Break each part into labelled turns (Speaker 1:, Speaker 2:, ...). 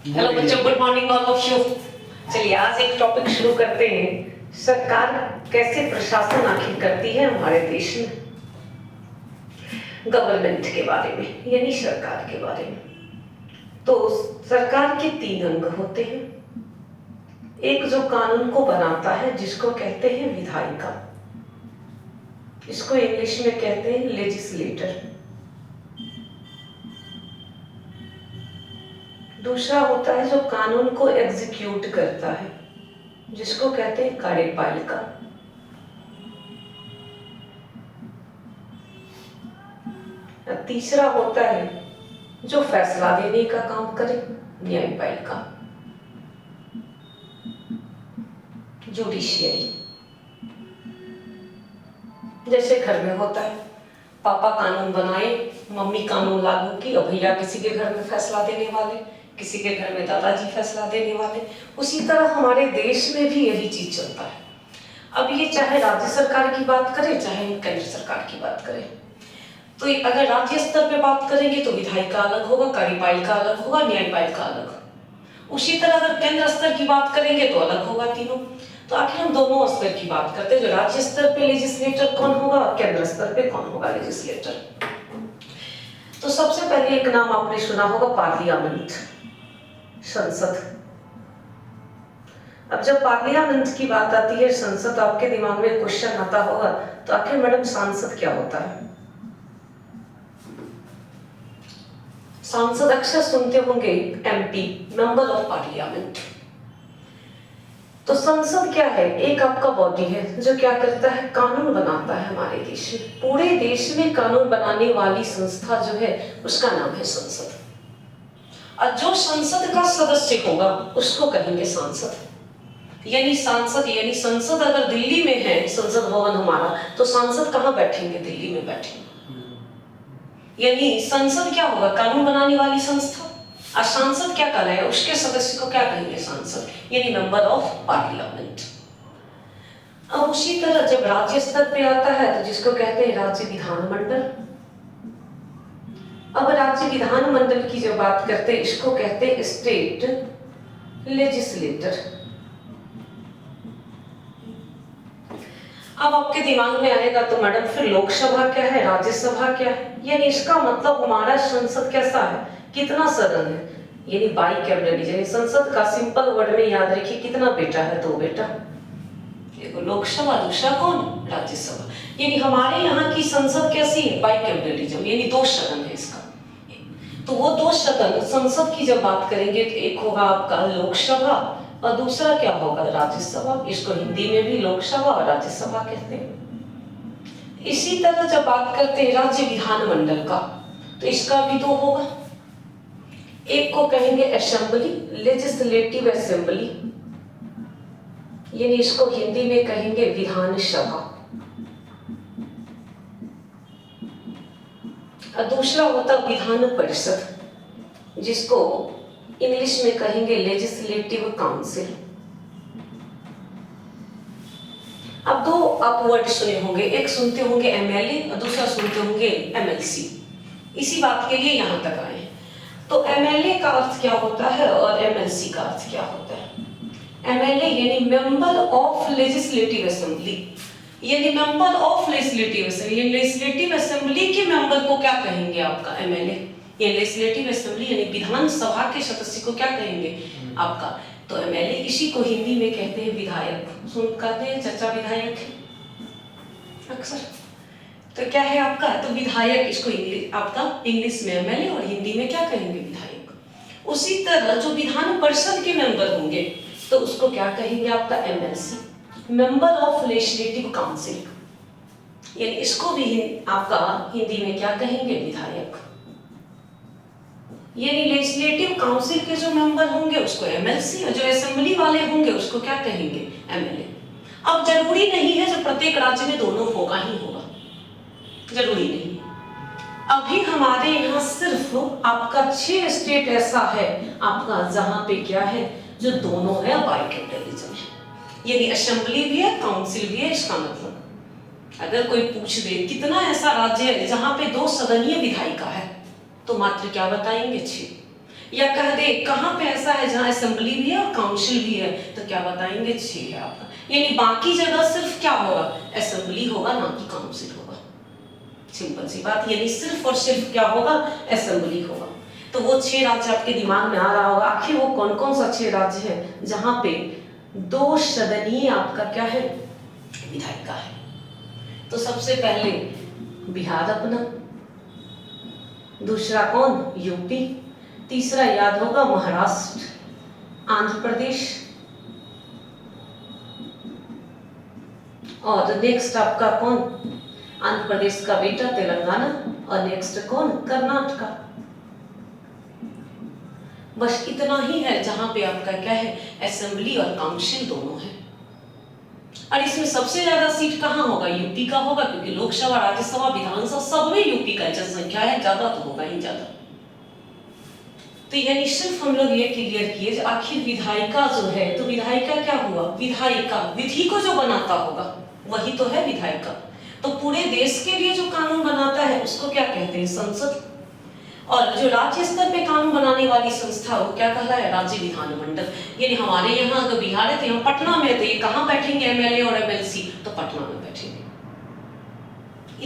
Speaker 1: Hello बच्चों, good morning all of you. चलिए आज एक टॉपिक शुरू करते हैं। सरकार कैसे प्रशासन आखिर करती है हमारे देश में, गवर्नमेंट के बारे में, यानी सरकार के बारे में। तो सरकार के 3 अंग होते हैं। एक जो कानून को बनाता है जिसको कहते हैं विधायिका, इसको इंग्लिश में कहते हैं लेजिस्लेटर। दूसरा होता है जो कानून को एग्जीक्यूट करता है, जिसको कहते हैं कार्यपालिका। तीसरा होता है जो फैसला देने का काम करे, न्यायपालिका, जुडिशियरी। जैसे घर में होता है, पापा कानून बनाए, मम्मी कानून लागू की, और भैया किसी के घर में फैसला देने वाले, किसी के घर में दादाजी फैसला देने वाले। उसी तरह हमारे देश में भी यही चीज चलता है। अब ये चाहे राज्य सरकार की बात करें चाहे केंद्र सरकार की बात करें, तो अगर राज्य स्तर पे बात करेंगे तो विधायिका अलग होगा, कार्यपालिका अलग होगा, न्यायपालिका अलग। उसी तरह अगर केंद्र स्तर की बात करेंगे तो अलग होगा तीनों। तो आखिर हम दोनों स्तर की बात करते हैं। जो राज्य स्तर पे लेजिस्लेटर कौन होगा, केंद्र स्तर पे कौन होगा लेजिस्लेटर। तो सबसे पहले एक नाम आपने सुना होगा, पार्लियामेंट, संसद। अब जब पार्लियामेंट की बात आती है, संसद, आपके दिमाग में क्वेश्चन आता होगा, तो आखिर मैडम सांसद क्या होता है। सांसद अक्सर सुनते होंगे एमपी, मेंबर ऑफ पार्लियामेंट। तो संसद क्या है, एक आपका बॉडी है जो क्या करता है, कानून बनाता है हमारे देश में। पूरे देश में कानून बनाने वाली संस्था जो है उसका नाम है संसद। और जो संसद का सदस्य होगा उसको कहेंगे सांसद। यानी सांसद यानी संसद अगर दिल्ली में है, संसद भवन हमारा, तो सांसद कहाँ बैठेंगे, दिल्ली में बैठेंगे। यानी संसद क्या होगा, कानून बनाने वाली संस्था। और सांसद क्या कर रहे हैं, उसके सदस्य को क्या कहेंगे, सांसद, यानी मेंबर ऑफ पार्लियामेंट। अब उसी तरह जब राज्य स्तर पे आता है तो जिसको कहते हैं राज्य विधानमंडल। अब राज्य विधानमंडल की जब बात करते हैं, इसको कहते हैं स्टेट लेजिस्लेटर। अब आपके दिमाग में आएगा तो मैडम फिर लोकसभा क्या है, राज्यसभा क्या है। यानी इसका मतलब हमारा संसद कैसा है, कितना सदन है, यानी बाई कैबिनेट। संसद का सिंपल वर्ड में याद रखिए, कितना बेटा है, 2 बेटा। देखो लोकसभा, दूसरा कौन, राज्यसभा। यानी हमारे यहाँ की संसद कैसी है, बाई कैबिनेटिज्म, यानी 2 सदन है इसका। तो वो 2 सदन संसद की जब बात करेंगे तो एक होगा आपका लोकसभा और दूसरा क्या होगा, राज्यसभा। इसको हिंदी में भी लोकसभा और राज्यसभा कहते हैं। इसी तरह जब बात करते हैं राज्य विधानमंडल का, तो इसका भी 2 होगा। एक को कहेंगे असेंबली, लेजिस्लेटिव असेंबली, यानी इसको हिंदी में कहेंगे विधानसभा। और दूसरा होता विधान परिषद, जिसको इंग्लिश में कहेंगे लेजिस्लेटिव काउंसिल। अब 2 आप वर्ड सुने होंगे, एक सुनते होंगे एमएलए और दूसरा सुनते होंगे एमएलसी। इसी बात के लिए यहां तक आए। तो एमएलए का अर्थ क्या होता है और एमएलसी का अर्थ क्या होता है। एमएलए यानी मेंबर ऑफ लेजिस्लेटिव असेंबली, यानी member of legislative assembly. Legislative assembly के मेंबर को क्या कहेंगे, आपका एमएलए। ये लेजिस्लेटिव असेंबली यानी विधानसभा के सदस्य को क्या कहेंगे, आपका, तो एमएलए। इसी को हिंदी में कहते हैं विधायक। सुन कहते हैं चचा विधायक अक्सर। तो क्या है आपका, तो विधायक, इसको आपका इंग्लिश में एमएलए और हिंदी में क्या कहेंगे, विधायक। उसी तरह जो विधान परिषद के मेंबर होंगे तो उसको क्या कहेंगे, आपका MLC, member of legislative council. यानी इसको भी आपका हिंदी में क्या कहेंगे, विधायक। यानी लेजिस्लेटिव काउंसिल के जो मेंबर होंगे उसको एमएलसी और जो असेंबली वाले होंगे उसको क्या कहेंगे, एमएलए। अब जरूरी नहीं है जो प्रत्येक राज्य में दोनों होगा ही होगा, जरूरी नहीं। अभी हमारे यहाँ सिर्फ आपका 6 स्टेट ऐसा है आपका जहां पे क्या है, जो दोनों है, बाई कैबिनेटिज्म है। यानी असेंबली भी है, काउंसिल भी है। इसका मतलब अगर कोई पूछ दे कितना ऐसा राज्य है जहां पे 2 सदनीय विधायिका है, तो मात्र क्या बताएंगे, 6। या कह दे कहाँ पे ऐसा है जहाँ असेंबली भी है और काउंसिल भी है, तो क्या बताएंगे 6 है आपका। यानी बाकी जगह सिर्फ क्या होगा, असेंबली होगा, ना कि काउंसिल होगा। सिंपल सी बात, यानी सिर्फ और सिर्फ क्या होगा, असेंबली होगा। तो वो 6 राज्य आपके दिमाग में आ रहा होगा, आखिर वो कौन कौन सा 6 राज्य है जहां पे 2 सदनीय आपका क्या है, विधायिका है। तो सबसे पहले बिहार अपना, दूसरा कौन, यूपी, तीसरा याद होगा महाराष्ट्र, आंध्र प्रदेश, और नेक्स्ट आपका कौन, आंध्र प्रदेश का बेटा तेलंगाना, और नेक्स्ट कौन, कर्नाटका। बस इतना ही है जहां पे आपका क्या है, असेंबली और काउंसिल दोनों है। और इसमें सबसे ज्यादा सीट कहाँ होगा, यूपी का होगा, क्योंकि लोकसभा, राज्यसभा, विधानसभा सब में यूपी का जनसंख्या है ज्यादा, तो होगा ही ज्यादा। तो यानी सिर्फ हम लोग ये क्लियर किए आखिर विधायिका जो है, तो विधायिका क्या हुआ, विधायिका विधि को जो बनाता होगा वही तो है विधायिका। तो पूरे देश के लिए जो कानून बनाता है उसको क्या कहते हैं, संसद। और जो राज्य स्तर पे कानून बनाने वाली संस्था वो क्या कहला है, राज्य विधानमंडल। यानी हमारे यहाँ अगर बिहार है तो यहाँ पटना में, तो ये कहाँ बैठेंगे, एमएलए और एमएलसी, तो पटना में बैठेंगे।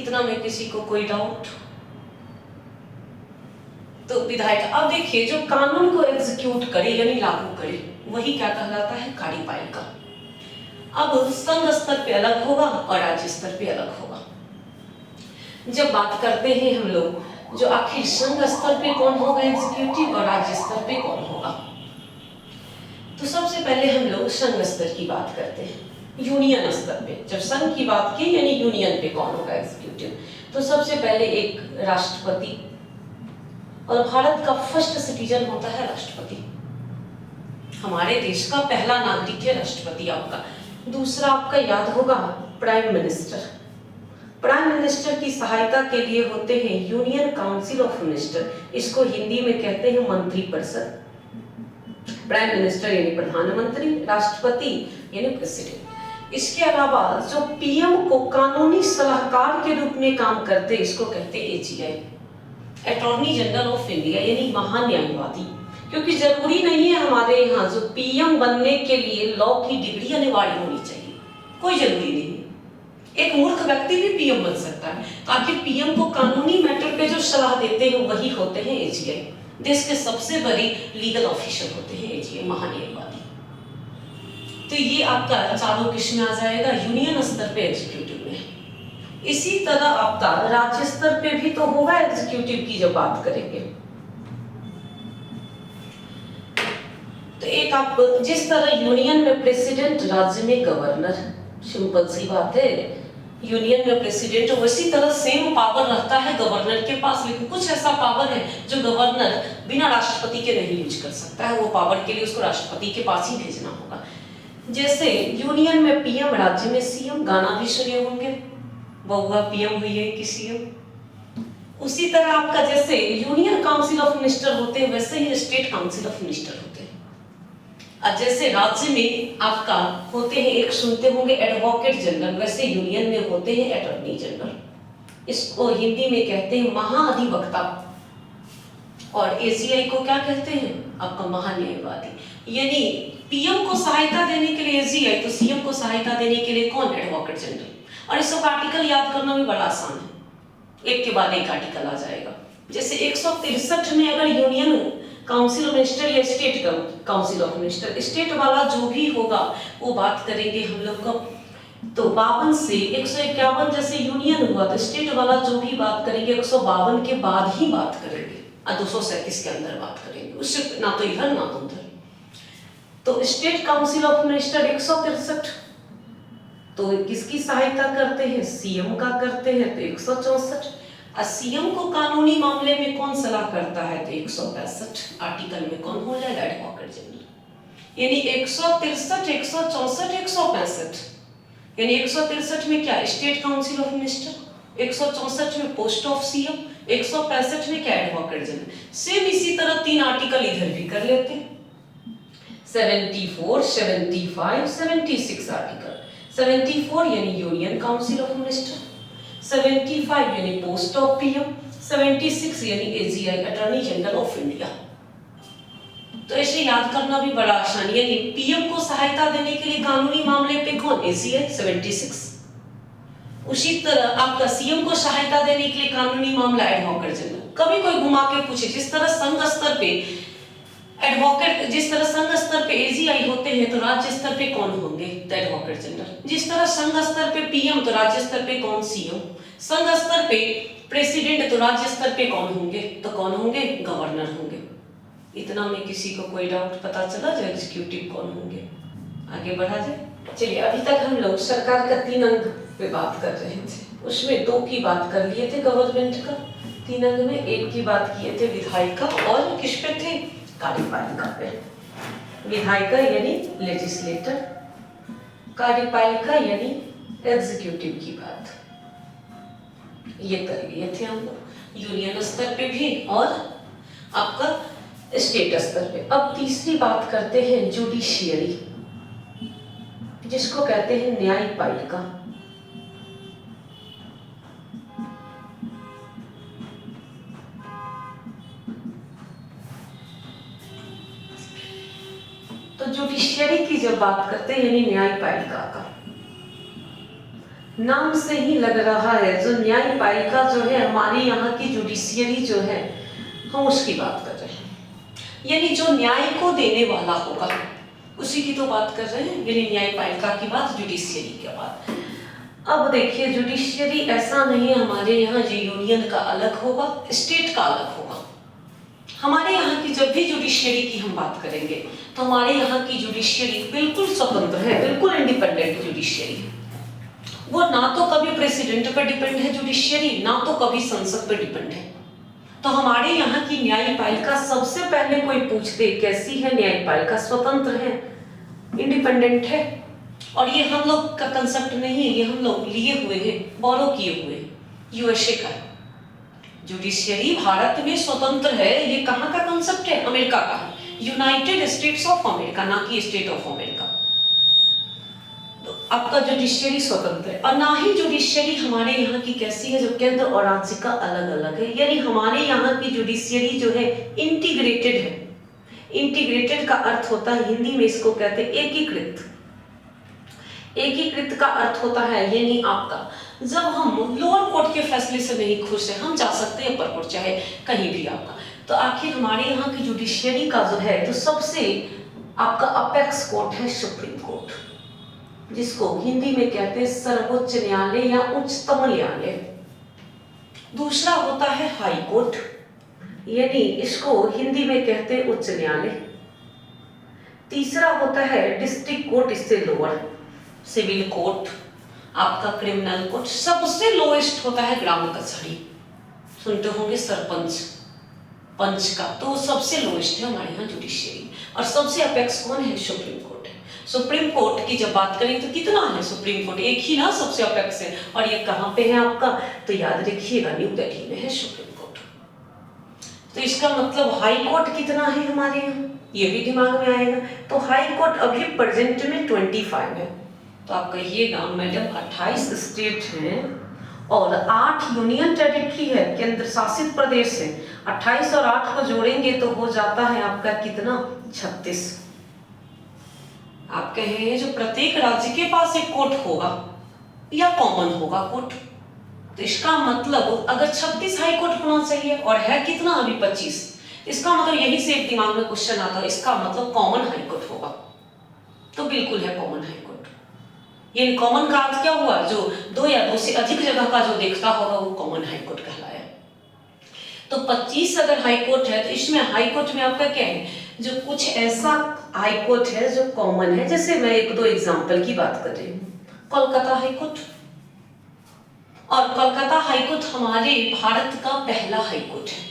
Speaker 1: इतना में किसी को कोई डाउट? तो विधायक, अब देखिए जो कानून को एग्जीक्यूट करे यानी लागू करे वही क्या कहलाता है, कार्यपालिका। अब संघ स्तर पे अलग होगा और राज्य स्तर पे अलग होगा। जब बात करते हैं हम लोग जो आखिर संघ स्तर पे कौन होगा एग्जीक्यूटिव और राज्य स्तर पे कौन होगा, तो सबसे पहले हम लोग संघ स्तर की बात करते हैं। यूनियन स्तर पे जब संघ की बात की यानी यूनियन पे कौन होगा एग्जीक्यूटिव, तो सबसे पहले एक राष्ट्रपति, और भारत का फर्स्ट सिटीजन होता है राष्ट्रपति। हमारे देश का पहला नागरिक है राष्ट्रपति आपका। दूसरा आपका याद होगा प्राइम मिनिस्टर। प्राइम मिनिस्टर की सहायता के लिए होते हैं यूनियन काउंसिल ऑफ मिनिस्टर, इसको हिंदी में कहते हैं मंत्रिपरिषद। प्राइम मिनिस्टर यानी प्रधानमंत्री, राष्ट्रपति यानी प्रेसिडेंट। इसके अलावा जो पीएम को कानूनी सलाहकार के रूप में काम करते इसको कहते हैं AGI, attorney general of India यानी महान्यायवादी। क्योंकि जरूरी नहीं है हमारे यहाँ जो पीएम बनने के लिए लॉ की डिग्री अनिवार्य होनी चाहिए, कोई जरूरी नहीं। एक मूर्ख व्यक्ति भी पीएम बन सकता है। तो आखिर पीएम को कानूनी मैटर पे जो सलाह देते हैं वही होते हैं एजीआई। देश के सबसे बड़ी लीगल ऑफिसर होते हैं एजीआई, महान्यायवादी। तो ये आपका चारों किस में आ जाएगा, यूनियन स्तर पे एग्जीक्यूटिव में। इसी तरह आपका राज्य स्तर पे भी तो होगा एग्जीक्यूटिव की जब बात करेंगे। तो एक आप जिस तरह यूनियन में प्रेसिडेंट, राज्य में गवर्नर, सिंपल सी बात है, यूनियन में प्रेसिडेंट वैसी तरह सेम पावर रहता है गवर्नर के पास, लेकिन कुछ ऐसा पावर है जो गवर्नर बिना राष्ट्रपति के नहीं यूज कर सकता है। वो पावर के लिए उसको राष्ट्रपति के पास ही भेजना होगा। जैसे यूनियन में पीएम, राज्य में सीएम, गाना भी सुने होंगे, बहुआ पीएम हुई है कि सीएम। उसी तरह आपका जैसे यूनियन काउंसिल ऑफ मिनिस्टर होते हैं वैसे ही स्टेट काउंसिल ऑफ मिनिस्टर होते हैं। और जैसे राज्य में आपका होते हैं एक सुनते होंगे एडवोकेट जनरल, वैसे यूनियन में होते हैं अटॉर्नी जनरल। इसको हिंदी में कहते हैं महाअधिवक्ता। और एसीआई को क्या कहते हैं, आपका महान्यायवादी। यानी पीएम को सहायता देने के लिए एसीआई, तो सीएम को सहायता देने के लिए कौन, एडवोकेट जनरल। और इस सब आर्टिकल याद करना भी बड़ा आसान है, एक के बाद एक आर्टिकल आ जाएगा। जैसे 163 में अगर यूनियन काउंसिल ऑफ मिनिस्टर या state council of minister, state वाला जो भी होगा वो बात करेंगे हम लोग को। तो 52 से 151 जैसे यूनियन हुआ तो स्टेट वाला जो भी बात करेंगे 152 के बाद ही बात करेंगे और 237 के अंदर बात करेंगे, उससे ना तो इधर ना तो उधर। तो स्टेट काउंसिल ऑफ मिनिस्टर 163 तो किसकी सहायता करते हैं, सीएम का करते हैं, तो 164। सीएम को कानूनी मामले में कौन सलाह करता है, तो 165 आर्टिकल में कौन हो जाएगा, एडवोकेट जनरल। यानी 163, 164, 165। यानी 163 में क्या, स्टेट काउंसिल ऑफ मिनिस्टर, 164 में पोस्ट ऑफ सीएम, 165 में क्या, एडवोकेट जनरल। सेम इसी तरह 3 आर्टिकल इधर भी कर लेते हैं, 74, 75, 76 आर्टिकल। 74 यानी यूनियन काउंसिल ऑफ मिनिस्टर, 75 यानी पोस्ट ऑफ पीएम, 76 यानी AGI, attorney general of India. तो ऐसे याद करना भी बड़ा आसान, यानी पीएम को सहायता देने के लिए कानूनी मामले पे कौन, एसीआई 76। उसी तरह आपका सीएम को सहायता देने के लिए कानूनी मामला एडवोकेट जनरल। कभी कोई घुमा के पूछे, जिस तरह संघ स्तर पे एडवोकेट, जिस तरह संघ स्तर पे एजीआई होते हैं तो राज्य स्तर पे कौन होंगे, तो एडवोकेट जनरल। जिस तरह संघ स्तर पे पीएम तो राज्य स्तर पे कौन, सीएम। संघ स्तर पे प्रेसिडेंट तो राज्य स्तर पे कौन होंगे, तो कौन होंगे, गवर्नर होंगे। इतना में किसी को कोई डाउट पता चला जो एग्जीक्यूटिव कौन होंगे? आगे बढ़ा जाए। चलिए, अभी तक हम लोग सरकार का 3 अंग पे बात कर रहे थे, उसमें 2 की बात कर लिए थे गवर्नमेंट का, 3 अंग में 1 की बात किए थे विधायिका, और किस पे थे, कार्यपालिका पे। विधायिका यानी लेजिस्लेटर, कार्यपालिका यानी एग्जीक्यूटिव की बात ये कर लिए थे हम लोग, यूनियन स्तर पे भी और आपका स्टेट स्तर पे। अब तीसरी बात करते हैं जुडिशियरी, जिसको कहते हैं न्यायपालिका। तो जुडिशियरी की जब बात करते हैं यानी न्यायपालिका का, नाम से ही लग रहा है जो न्यायपालिका जो है हमारे यहाँ की जुडिशियरी जो है, हम उसकी बात कर रहे हैं, यानी जो न्याय को देने वाला होगा उसी की तो बात कर रहे हैं, यानी न्यायपालिका की बात, जुडिशियरी की बात। अब देखिए, जुडिशियरी ऐसा नहीं है हमारे यहाँ जो यूनियन का अलग होगा, स्टेट का अलग होगा। हमारे यहाँ की जब भी जुडिशियरी की हम बात करेंगे तो हमारे यहाँ की जुडिशियरी बिल्कुल स्वतंत्र है, बिल्कुल इंडिपेंडेंट जुडिशियरी है। वो ना तो कभी प्रेसिडेंट पर डिपेंड है जुडिशियरी, ना तो कभी संसद पर डिपेंड है। तो हमारे यहाँ की न्यायपालिका, सबसे पहले कोई पूछते कैसी है न्यायपालिका, स्वतंत्र है, इंडिपेंडेंट है। और ये हम लोग का कंसेप्ट नहीं है, ये हम लोग लिए हुए हैं, बोरो किए हुए हैं, यूएसए का। जुडिशियरी भारत में स्वतंत्र है, ये कहाँ का कंसेप्ट है, अमेरिका का है, यूनाइटेड स्टेट्स ऑफ अमेरिका, ना कि स्टेट ऑफ अमेरिका। तो आपका जुडिशियरी स्वतंत्र है। और ना ही जुडिशियरी हमारे यहाँ की कैसी है, जो केंद्र और राज्य का अलग अलग है, यानी हमारे यहाँ की जुडिशियरी जो है इंटीग्रेटेड है। इंटीग्रेटेड का अर्थ होता है, हिंदी में इसको कहते हैं एकीकृत। एकीकृत का अर्थ होता है यानी आपका, जब हम लोअर कोर्ट के फैसले से नहीं खुश है, हम जा सकते हैं अपर कोर्ट, चाहे कहीं भी आपका। तो आखिर हमारे यहाँ की जुडिशियरी का जो है, तो सबसे आपका अपेक्स कोर्ट है सुप्रीम कोर्ट, जिसको हिंदी में कहते हैं सर्वोच्च न्यायालय या उच्चतम न्यायालय। दूसरा होता है हाई कोर्ट, यानी इसको हिंदी में कहते हैं उच्च न्यायालय। तीसरा होता है डिस्ट्रिक्ट कोर्ट, इससे लोअर, सिविल कोर्ट, आपका क्रिमिनल कोर्ट। सबसे लोएस्ट होता है ग्राम कचहरी, सुनते होंगे सरपंच पंच का, तो सबसे लोएस्ट है हमारे यहाँ जुडिशियरी। और सबसे अपेक्स कौन है, सुप्रीम कोर्ट है। सुप्रीम कोर्ट की जब बात करें तो कितना है सुप्रीम कोर्ट, एक ही ना सबसे अपेक्स है। और ये कहाँ पे है आपका, तो याद रखिएगा न्यू दिल्ली में है सुप्रीम कोर्ट। तो इसका मतलब हाई कोर्ट कितना है हमारे यहाँ, ये भी दिमाग में आएगा। तो हाई कोर्ट अभी प्रेजेंट में 25 है। तो आप कहिएगा मैडम 28 स्टेट हैं और 8 यूनियन टेरिटरी है, केंद्र शासित प्रदेश है। 28 और 8 को जोड़ेंगे तो हो जाता है आपका कितना, 36। आप कहें जो प्रत्येक राज्य के पास एक कोर्ट होगा या कॉमन होगा कोर्ट, तो इसका मतलब अगर 36 हाई कोर्ट होना चाहिए और है कितना अभी 25, इसका मतलब यही से एक दिमाग में क्वेश्चन आता है, इसका मतलब कॉमन हाई कोर्ट होगा। तो बिल्कुल है कॉमन हाई कोर्ट। ये कॉमन का अर्थ क्या हुआ, जो 2 या 2 से अधिक जगह का जो देखता होगा वो कॉमन हाई कोर्ट कहलाया। तो 25 अगर हाई कोर्ट है तो इसमें हाई कोर्ट में आपका क्या है, जो कुछ ऐसा हाई कोर्ट है जो कॉमन है। जैसे मैं 1-2 एग्जांपल की बात कर रही हूँ, कोलकाता हाई कोर्ट। और कोलकाता हाई कोर्ट हमारे भारत का पहला हाई कोर्ट है।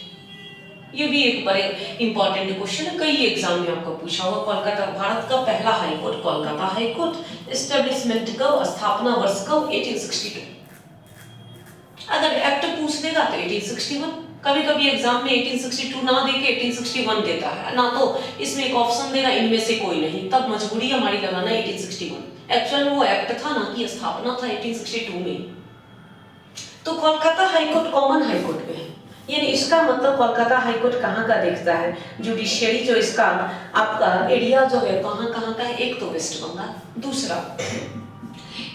Speaker 1: ये भी एक बड़े इंपॉर्टेंट क्वेश्चन है, कई एग्जाम में आपको पूछा होगा। कोलकाता भारत का पहला high court Kolkata high court. Establishment कब, स्थापना वर्ष कब, 1862। अगर एक्ट पूछ देगा तो 1861। कभी कभी एग्जाम में 1862 ना देके 1861 देता है, ना तो इसमें एक ऑप्शन देगा इनमें से कोई नहीं, तब मजबूरी हमारी लगाना 1861। एक्चुअल में वो एक्ट था ना कि स्थापना था 1862 में। तो Kolkata high court common high court में है। यानी इसका मतलब कोलकाता हाई कोर्ट कहाँ का देखता है, जुडिशियरी जो इसका आपका एरिया जो है कहाँ कहाँ का है। एक तो वेस्ट बंगाल, दूसरा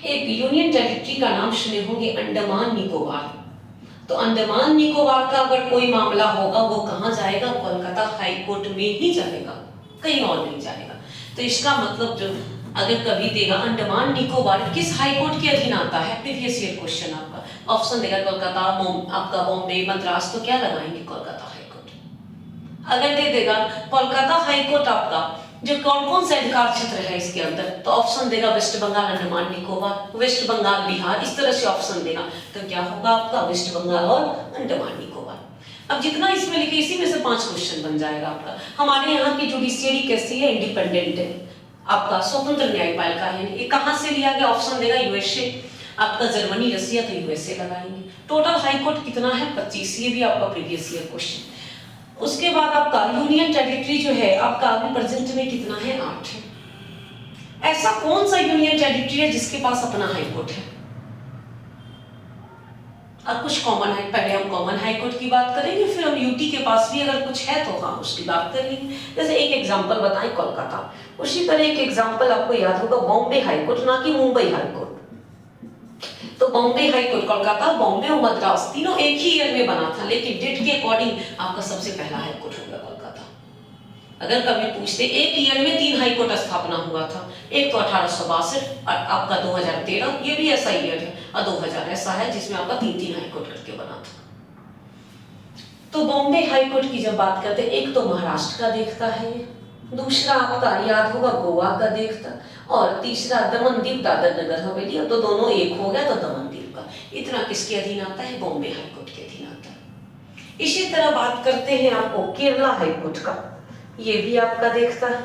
Speaker 1: एक यूनियन टेरिटरी का नाम सुने होंगे अंडमान निकोबार। तो अंडमान निकोबार का अगर कोई मामला होगा वो कहाँ जाएगा, कोलकाता हाई कोर्ट में ही जाएगा, कहीं और नहीं जाएगा। तो इसका मतलब जो अगर कभी देगा अंडमान निकोबार किस हाई कोर्ट के अधीन आता है, प्रीवियस ईयर क्वेश्चन आपका ऑप्शन देगा कोलकाता, आपका बॉम्बे, मद्रास, तो क्या लगाएंगे कोलकाता हाई कोर्ट। अगर दे देगा कोलकाता हाई कोर्ट आपका जो कौन कौन से अधिकार क्षेत्र है इसके अंदर, तो ऑप्शन देगा वेस्ट बंगाल, अंडमान निकोबार, वेस्ट बंगाल, बिहार, इस तरह से ऑप्शन देगा। तो क्या होगा आपका वेस्ट बंगाल और अंडमान निकोबार। अब जितना इसमें लिखे इसी में से 5 क्वेश्चन बन जाएगा आपका। हमारे यहाँ की जुडिशियरी कैसी है, इंडिपेंडेंट है, आपका स्वतंत्र न्यायपालिका है। ये कहाँ से लिया गया, ऑप्शन देगा यूएसए, आपका जर्मनी, रसिया, तो यूएसए लगाएंगे। टोटल हाई कोर्ट कितना है 25, ये भी आपका प्रीवियस ईयर क्वेश्चन। उसके बाद आपका यूनियन टेरिटरी जो है आपका अभी प्रेजेंट में कितना है, 8 है। ऐसा कौन सा यूनियन टेरिटरी है जिसके पास अपना हाई कोर्ट है। अब कुछ कॉमन है, पहले हम कॉमन हाई कोर्ट की बात करेंगे, फिर हम यूटी के पास भी अगर कुछ है तो हाँ उसकी बात करेंगे। जैसे एक एग्जांपल बताएं कोलकाता, उसी तरह एक एग्जांपल आपको याद होगा बॉम्बे हाई कोर्ट, ना कि मुंबई हाई कोर्ट। तो बॉम्बे हाई कोर्ट, कोलकाता, बॉम्बे और मद्रास तीनों एक ही ईयर में बना था, लेकिन डेट के अकॉर्डिंग आपका सबसे पहला हाई कोर्ट होगा कोलकाता। अगर कभी पूछते एक ईयर में 3 हाई कोर्ट स्थापना हुआ था, एक तो 1862 और आपका 2013, ये भी ऐसा ईयर है, और 2000 ऐसा है जिसमें आपका 3 हाई कोर्ट करके बना था। तो बॉम्बे हाई कोर्ट की जब बात करते हैं, एक तो महाराष्ट्र का देखता है, दूसरा आपका याद होगा गोवा का देखता, और तीसरा दमन दीव दादर नगर हवेली। तो दोनों एक हो गया, तो दमन दीव का इतना किसके अधीन आता है, बॉम्बे हाई कोर्ट के अधीन आता है। इसी तरह बात करते हैं आपको केरला हाई कोर्ट का, ये भी आपका देखता है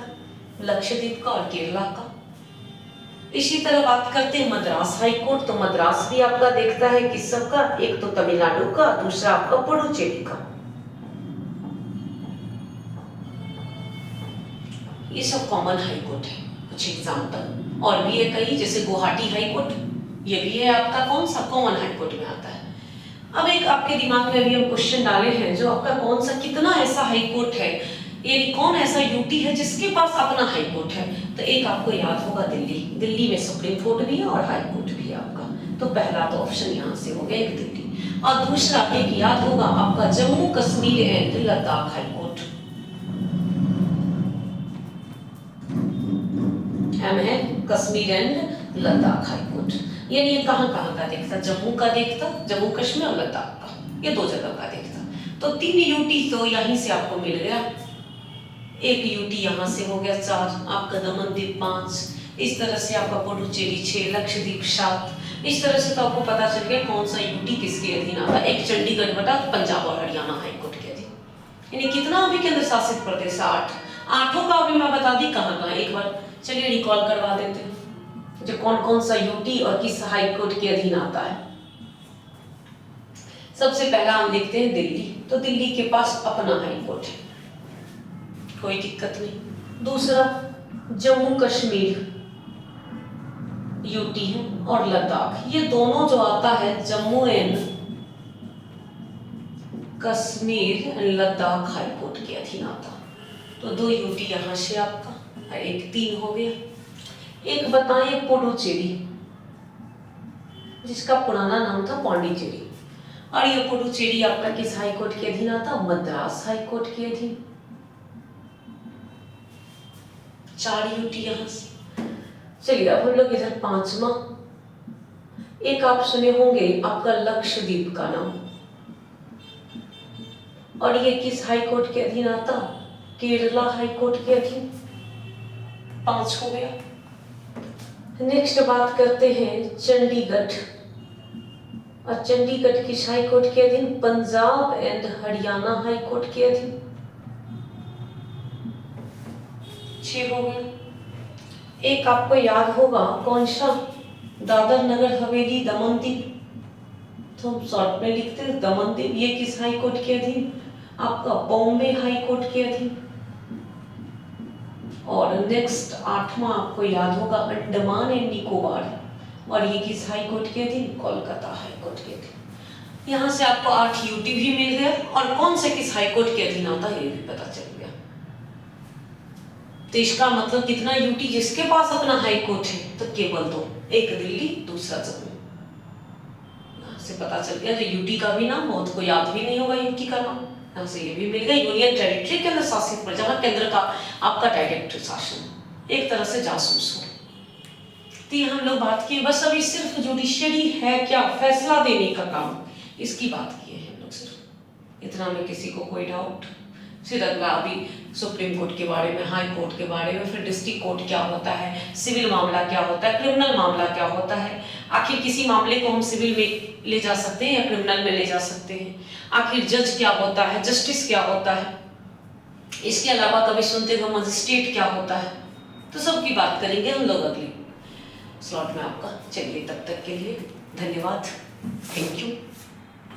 Speaker 1: लक्षद्वीप का और केरला का। इसी तरह बात करते हैं मद्रास हाई कोर्ट, तो मद्रास भी आपका देखता है किस सब का, एक तो तमिलनाडु का, दूसरा आपका पुडुचेरी का। ये सब कॉमन हाई कोर्ट है, कुछ एग्जाम्पल और भी है कई, जैसे गुवाहाटी हाई कोर्ट, ये भी है आपका कौन सा, कॉमन हाई कोर्ट में आता है। अब एक आपके दिमाग में अभी हम क्वेश्चन डाले हैं जो आपका कौन सा, कितना ऐसा हाई कोर्ट है, यानी कौन ऐसा यूटी है जिसके पास अपना हाई कोर्ट है। तो एक आपको याद होगा दिल्ली, दिल्ली में सुप्रीम कोर्ट भी है और हाई कोर्ट भी है आपका। तो पहला तो ऑप्शन यहाँ से हो गया एक दिल्ली, और दूसरा एक याद होगा आपका Jammu Kashmir and Ladakh high court, एम है Kashmir and Ladakh high court. यानी ये कहाँ कहाँ का देखता, जम्मू का देखता, जम्मू कश्मीर और लद्दाख का, ये 2 जगह का देखता। तो 3 यूटी तो यहीं से आपको मिल गया, एक यूटी यहाँ से हो गया 4, आपका दमन द्वीप 5, इस तरह से आपका पुडुचेरी 6, लक्षद्वीप 7, इस तरह से तो आपको पता चल गया कौन सा यूटी किसके अधीन आता है। एक चंडीगढ़ बटा पंजाब और हरियाणा हाई कोर्ट के अधीन। यानी कितना अभी केंद्र शासित प्रदेश, 8, 8 का अभी मैं बता दी कहाँ कहाँ, एक बार चलिए रिकॉल करवा देते हैं जो कौन कौन सा यूटी और किस हाई कोर्ट के अधीन आता है। सबसे पहला हम देखते हैं दिल्ली, तो दिल्ली के पास अपना हाई कोर्ट है, कोई दिक्कत नहीं। दूसरा जम्मू कश्मीर यूटी है, और लद्दाख, ये दोनों जो आता है Jammu and Kashmir and Ladakh high court के अधीन आता। तो 2 यूटी यहाँ से आपका, और एक 3 हो गया। एक बताएं पुडुचेरी, जिसका पुराना नाम था पौंडीचेरी, और ये पुडुचेरी आपका किस हाई कोर्ट के अधीन आता, मद्रास हाई कोर्ट के अधीन। 4 यूटी यहाँ से। चलिए अब हम लोग इधर 5वां, एक आप सुने होंगे आपका लक्षद्वीप का नाम, और ये किस हाई कोर्ट के अधीन आता, केरला हाई कोर्ट के अधीन। 5 हो गया। नेक्स्ट बात करते हैं चंडीगढ़, और चंडीगढ़ किस हाई कोर्ट के अधीन, Punjab and Haryana high court के अधीन। 6 हो गया। एक आपको याद होगा कौन सा, दादर नगर हवेली दमन दीव, तो हम शॉर्ट में लिखते हैं दमन दीव, ये किस हाई कोर्ट के अधीन, आपका बॉम्बे हाई कोर्ट के अधीन। और नेक्स्ट 8वां आपको याद होगा अंडमान एंड निकोबार, और ये किस हाई कोर्ट के अधीन, कोलकाता हाई कोर्ट के अधीन। यहाँ से आपको 8 यूटी भी मिल गया और कौन से किस हाईकोर्ट के अधीन आता है ये भी पता चल गया। तो इसका मतलब कितना यूटी जिसके पास अपना हाईकोर्ट है तो केवल 2, एक दिल्ली दूसरा जम्मू। यहाँ से पता चल गया। तो यूटी का भी नाम बहुत को याद भी नहीं होगा, यूटी का नाम। यहाँ से ये भी मिल गया यूनियन टेरिटरी केंद्र शासित प्रदेश, जहाँ केंद्र का आपका डायरेक्ट शासन, एक तरह से जासूस हो। तो हम लोग बात किए बस अभी सिर्फ जुडिशियरी है क्या, फैसला देने का काम, इसकी बात किए हैं हम लोग सिर्फ। इतना में किसी को कोई डाउट? फिर अगला अभी सुप्रीम कोर्ट के बारे में, हाई कोर्ट के बारे में, फिर डिस्ट्रिक्ट कोर्ट क्या होता है, सिविल मामला क्या होता है, क्रिमिनल मामला क्या होता है, आखिर किसी मामले को हम सिविल में ले जा सकते हैं या क्रिमिनल में ले जा सकते हैं, आखिर जज क्या होता है, जस्टिस क्या होता है, इसके अलावा कभी सुनते हो मजिस्ट्रेट क्या होता है। तो सबकी बात करेंगे हम लोग अगली स्लॉट में आपका। चलिए तब तक के लिए धन्यवाद, थैंक यू।